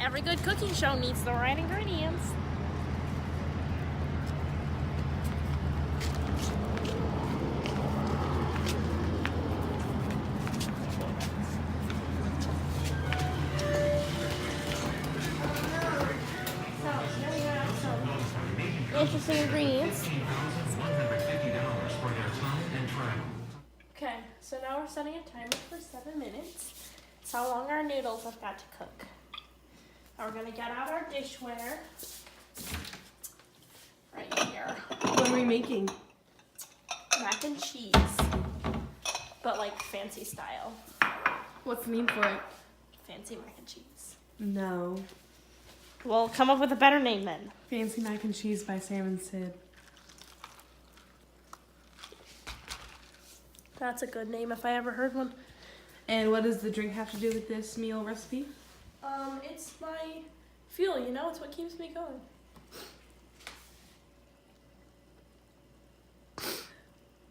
Every good cooking show needs the right ingredients. Interesting ingredients. Okay, so now we're setting a timer for 7 minutes. It's how long our noodles have got to cook. Now we're gonna get out our dishware. Right here. What are we making? Mac and cheese. But like fancy style. What's the name for it? Fancy mac and cheese. No. Well, come up with a better name then. Fancy Mac and Cheese by Sam and Sid. That's a good name if I ever heard one. And what does the drink have to do with this meal recipe? It's my fuel, you know? It's what keeps me going.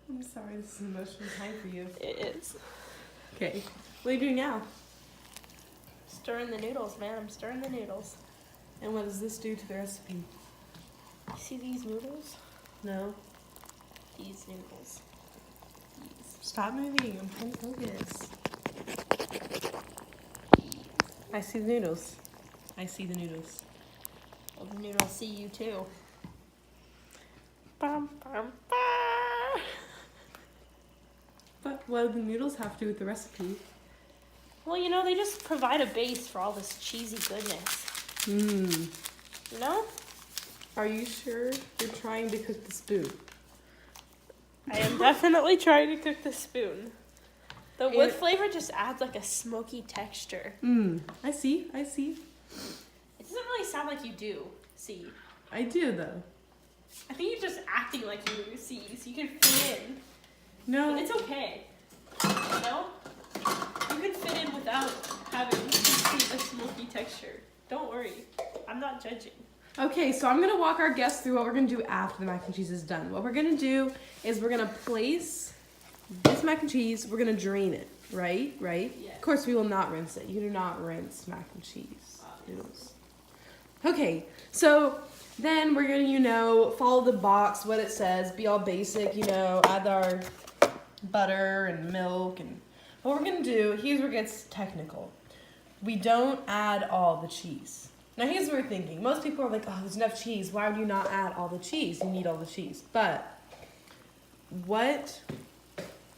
I'm sorry, this is an emotional time for you. It is. Okay. What are you doing now? Stirring the noodles, man. I'm stirring the noodles. And what does this do to the recipe? You see these noodles? No. These noodles. These. Stop moving. I'm trying to focus. I see the noodles. I see the noodles. Well, the noodles see you too. Bum, bum, bum. But what do the noodles have to do with the recipe? Well, you know, they just provide a base for all this cheesy goodness. Mmm. You know? Are you sure you're trying to cook the spoon? I am definitely trying to cook the spoon. The wood flavor just adds like a smoky texture. Mmm. I see. I see. It doesn't really sound like you do, see. I do, though. I think you're just acting like you see, so you can fit in. No. But it's okay. You know? You can fit in without having to see the smoky texture. Don't worry. I'm not judging. Okay, so I'm going to walk our guests through what we're going to do after the mac and cheese is done. What we're going to do is we're going to place this mac and cheese. We're going to drain it, right? Right? Yes. Of course, we will not rinse it. You do not rinse mac and cheese noodles. Okay, so then we're going to, you know, follow the box, what it says, be all basic, you know, add our butter and milk. And what we're going to do, here's where it gets technical. We don't add all the cheese. Now here's what we're thinking. Most people are like, oh, there's enough cheese. Why would you not add all the cheese? You need all the cheese. But what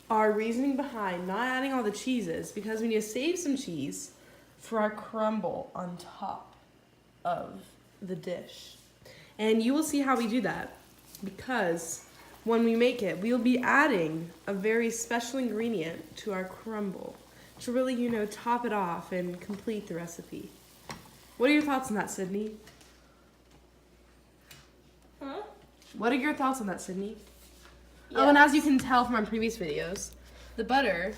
our reasoning behind not adding all the cheese is because we need to save some cheese for our crumble on top of the dish. And you will see how we do that because when we make it, we'll be adding a very special ingredient to our crumble to really, you know, top it off and complete the recipe. What are your thoughts on that, Sydney? Huh? What are your thoughts on that, Sydney? Yes. Oh, and as you can tell from our previous videos, the butter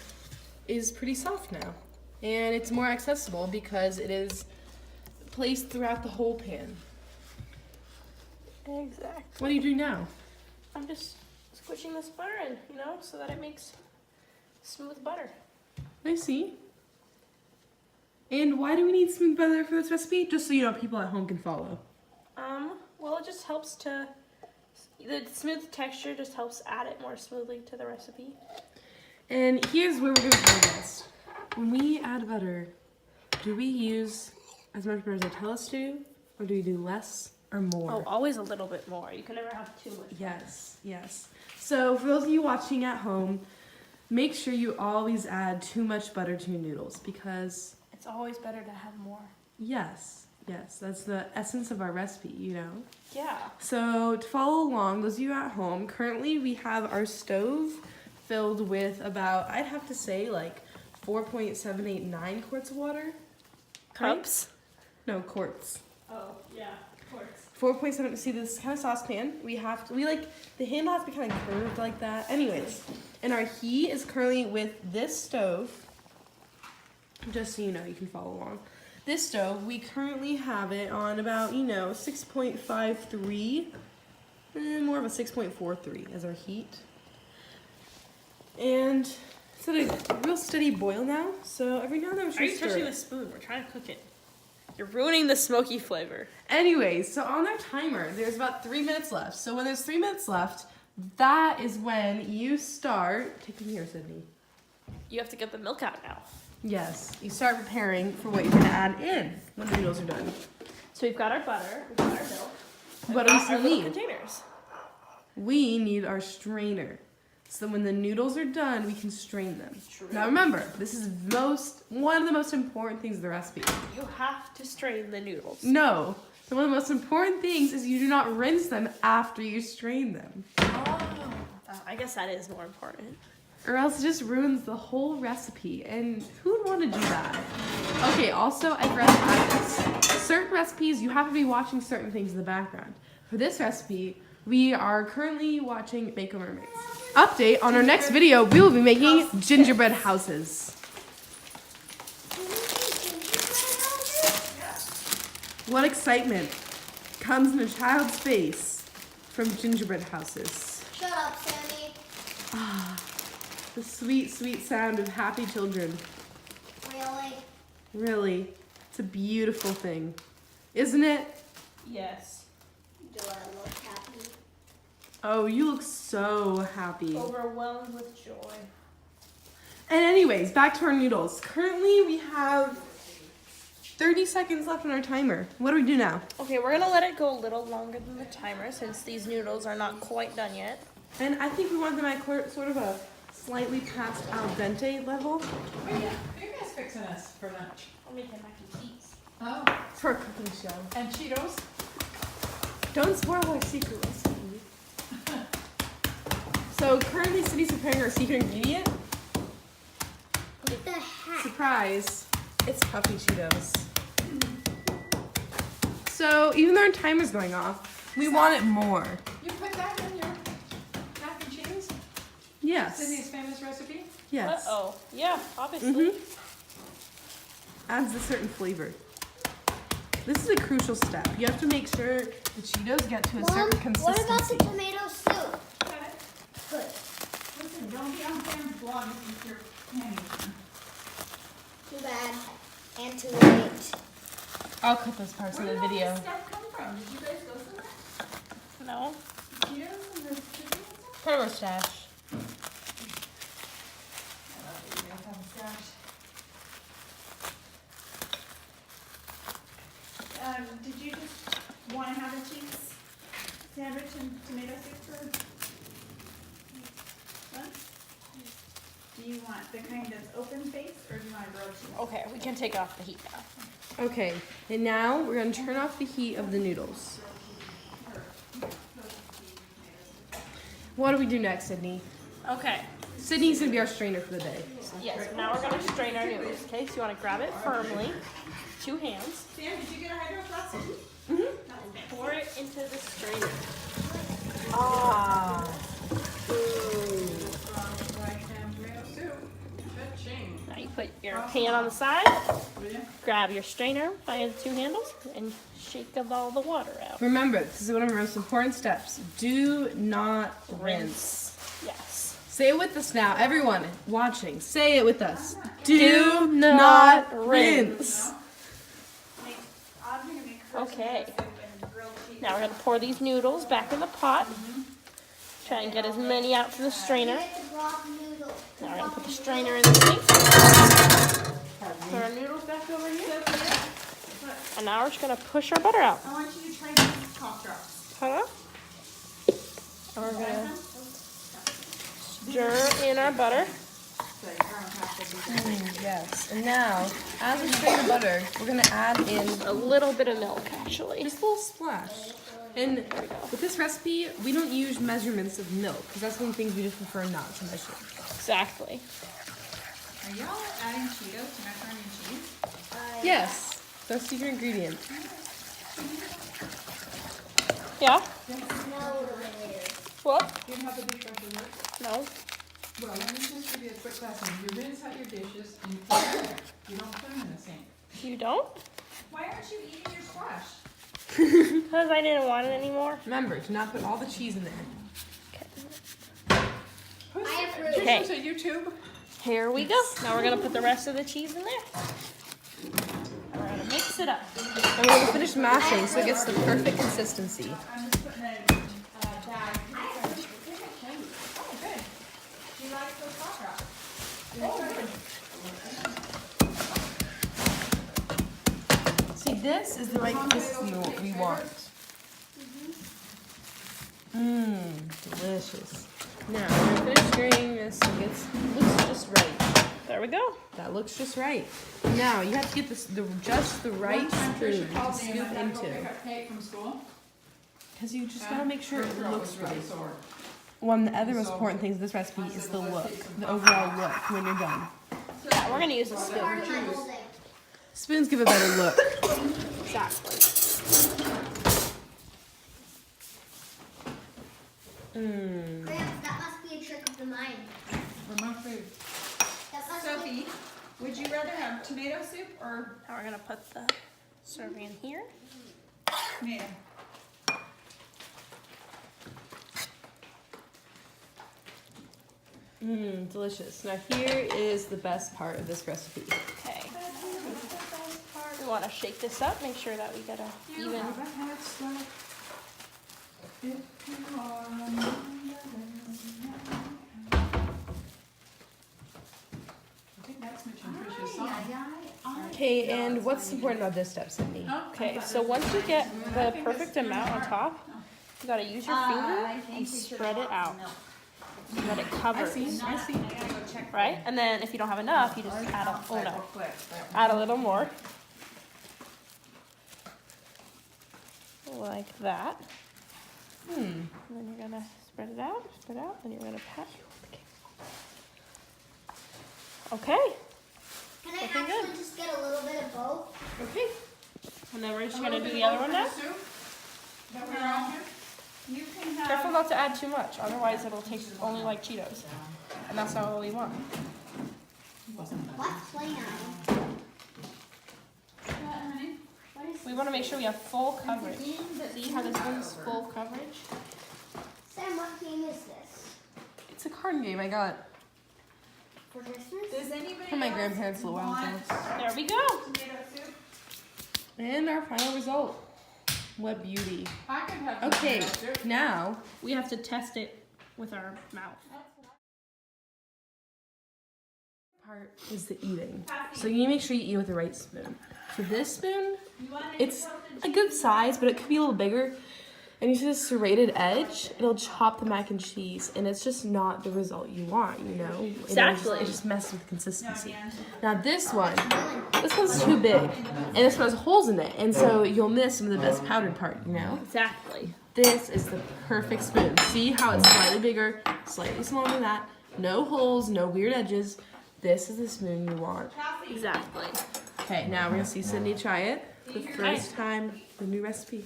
is pretty soft now. And it's more accessible because it is placed throughout the whole pan. Exactly. What are you doing now? I'm just squishing this butter in, you know, so that it makes smooth butter. I see. And why do we need smooth butter for this recipe? Just so you know, people at home can follow. Well, it just helps to, the smooth texture just helps add it more smoothly to the recipe. And here's where we're going to go next. When we add butter, do we use as much butter as they tell us to, or do we do less or more? Oh, always a little bit more. You can never have too much. Yes, yes. So for those of you watching at home, make sure you always add too much butter to your noodles because It's always better to have more. yes, that's the essence of our recipe, you know. Yeah. So to follow along, those of you at home, currently we have our stove filled with about, I'd have to say like 4.789 quarts of water. Cups? No, quarts. Oh, yeah, of course. 4.7, see this kind of saucepan, we like, the handle has to be kind of curved like that. Anyways, and our heat is currently with this stove, just so you know, you can follow along. This stove, we currently have it on about, you know, 6.53, more of a 6.43 as our heat. And it's at a real steady boil now, so every now and then I'm Are sure you stir touching it. the spoon? We're trying to cook it. You're ruining the smoky flavor. Anyways, so on our timer, there's about 3 minutes left. So when there's 3 minutes left, that is when you start. Take them here, Sydney. You have to get the milk out now. Yes, you start preparing for what you're gonna add in when the noodles are done. So we've got our butter, we've got our milk. What do we Our still little need? containers. We need our strainer. So when the noodles are done, we can strain them. True. Now remember, this is one of the most important things of the recipe. You have to strain the noodles. No, one of the most important things is you do not rinse them after you strain them. I guess that is more important. Or else it just ruins the whole recipe. And who would want to do that? Okay, also, I forgot to add this. Certain recipes, you have to be watching certain things in the background. For this recipe, we are currently watching Make a Mermaids. Update, on our next video, we will be making gingerbread houses. What excitement comes in a child's face from gingerbread houses. Shut up, Sammy. The sweet, sweet sound of happy children. Really? Really, it's a beautiful thing, isn't it? Yes. Do I look happy? Oh, you look so happy. Overwhelmed with joy. And anyways, back to our noodles. Currently, we have 30 seconds left on our timer. What do we do now? Okay, we're gonna let it go a little longer than the timer since these noodles are not quite done yet. And I think we want them at sort of a slightly past al dente level. Oh yeah, you guys fixing us for lunch. I'm making mac and cheese. Oh, For our cooking show. and Cheetos? Don't spoil our secret recipe. So currently, Sydney's preparing our secret ingredient. What the heck? Surprise! It's puffy Cheetos. So even though our timer's going off, we want it more. You put that in your mac and cheese? Yes. Sydney's famous recipe? Yes. Uh-oh. Yeah, obviously. Adds a certain flavor. This is a crucial step. You have to make sure the Cheetos get to a Mom, certain what about consistency. the tomato soup? Good. Listen, don't be on Sam's blog if you're planning. Too bad. And too late. I'll cut those parts of Where the did all video. this stuff come from? Did you guys go somewhere? No. Cheetos and the chicken and stuff? Part of our stash. I love that you guys have a stash. Did you just want to have a cheese sandwich and tomato soup for lunch? Do you want the kind that's open face or do you want a grilled cheese? Okay, we can take off the heat now. Okay, and now we're gonna turn off the heat of the noodles. What do we do next, Sydney? Okay. Sydney's gonna be our strainer for the day. Yes, now we're gonna strain our noodles. Okay, so you wanna grab it firmly, 2 hands, Sam, did you get a hydro flask? and pour it into the strainer. Ah. Like tomato soup. Cha-ching. Now you put your pan on the side, grab your strainer by the 2 handles, and shake all the water out. Remember, this is one of our most important steps. Do not rinse. Yes. Say it with us now, everyone watching. Say it with us. Do not rinse. I'm gonna make her Okay. tomato soup and grilled cheese. Now we're gonna pour these noodles back in the pot. Try and get as many out to the strainer. Get the broth noodle. Now we're gonna put the strainer in the sink. Put our noodles back over here. And now we're just gonna push our butter out. I want you to try these cough drops. Huh? And we're gonna stir in our butter. Yes. And now, as we strain the butter, we're gonna add in A little bit of milk, actually. just a little splash. And with this recipe, we don't use measurements of milk because that's one of the things we just prefer not to measure. Exactly. Are y'all adding Cheetos to macaroni and cheese? Yes, that's the secret ingredient. Yeah? No, it is. What? Do you know how the dishwasher works? No. Well, let me just give you a quick lesson. You rinse out your dishes and you put them in there. You don't put them in the sink. You don't? Why aren't you eating your squash? Because I didn't want it anymore. Remember, do not put all the cheese in there. Who's I approve. Okay. This is a YouTube. Here we go. Now we're gonna put the rest of the cheese in there. And we're gonna mix it up. And we're gonna finish mashing so it gets the perfect consistency. I'm just putting a bag. Oh, good. Do you like those pop rocks? See, this is the right consistency we want. Mmm, delicious. Now, we're gonna finish stirring this so it looks just right. There we go. That looks just right. Now, you have to get just the right One time spoon Tricia to called me scoop and I had to go into. pick up cake from school. Because you just gotta make sure Her it throat looks was really right. sore. One of the other most So- important things of this recipe I is said, the well, let's look, take some the pop overall rocks. look when you're done. Yeah, we're gonna use a Part spoon. of my whole thing. Spoons give a better look. Exactly. Mmm. Gramps, that must be a trick of the mind. For my food. That must be. Sophie, would you rather have tomato soup or Now we're gonna put the serving in here. tomato? Mmm, delicious. Now here is the best part of this recipe. Okay. We want to shake this up, make sure that we get a even. Have a head start. If you are a I think that's Mitch and Tricia's song. Okay, and what's important about this step, Sydney? Okay, so once you get the perfect amount on top, you gotta use your finger and spread it out so that it I covers, see, I see. right? And then if you don't have enough, you just add a, oh no, add a little more. Like that. Hmm. And then you're gonna spread it out, then you're gonna pat. Okay, Can I Looking actually good. just get a little bit of both? okay. And then we're just A gonna little do bit the other more one for now. the soup? That we're on here? You can have. Careful not to add too much, otherwise it'll taste only like Cheetos. And that's not what we want. What's playing on? What, honey? What is We wanna make sure we have full coverage. See how this one's full coverage? Sam, what game is this? It's a card game I got For Christmas? Does anybody from my else grandparents a little while want ago. There we go. tomato soup? And our final result. What beauty. I could have some Okay, tomato soup. now We have to test it with our mouth. part is the eating. So you need to make sure you eat with the right spoon. For this spoon, it's a good size, but it could be a little bigger. And you see this serrated edge, it'll chop the mac and cheese, and it's just not the result you want, you know? Exactly. It just messes with the consistency. No, Dan. Now this one's too big, and this one has holes in it, and so you'll miss some of the best powdered part, you know? Exactly. This is the perfect spoon. See how it's slightly bigger, slightly smaller than that, no holes, no weird edges. This is the spoon you want. Exactly. Okay, now we're gonna see Sydney try it. The first time, the new recipe.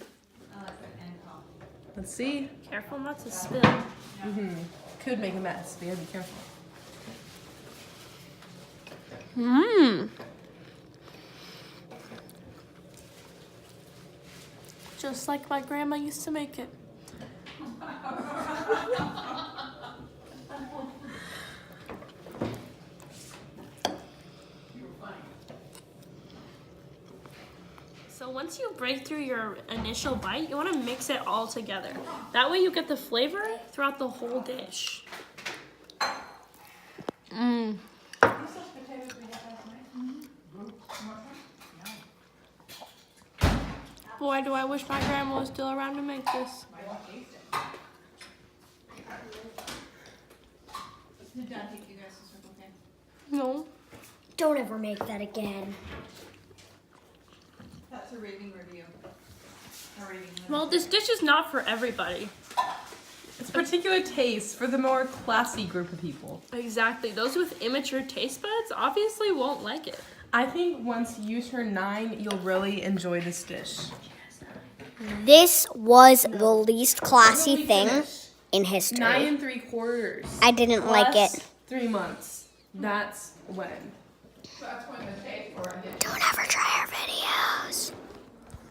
Let's see. Careful not to spill. Could make a mess, but you gotta be careful. Mmm. Just like my grandma used to make it. So once you break through your initial bite, you want to mix it all together. That way you get the flavor throughout the whole dish. Mmm. Boy, do I wish my grandma was still around to make this. Did Dad take you guys to Circle K? No. Don't ever make that again. That's a raving review. A raving review. Well, this dish is not for everybody. It's particular taste for the more classy group of people. Exactly. Those with immature taste buds obviously won't like it. I think once you turn 9, you'll really enjoy this dish. This was the least classy thing in 9 history. 3/4. I didn't like plus it. 3 months. That's when. So that's when the cake for it. Don't ever try our videos.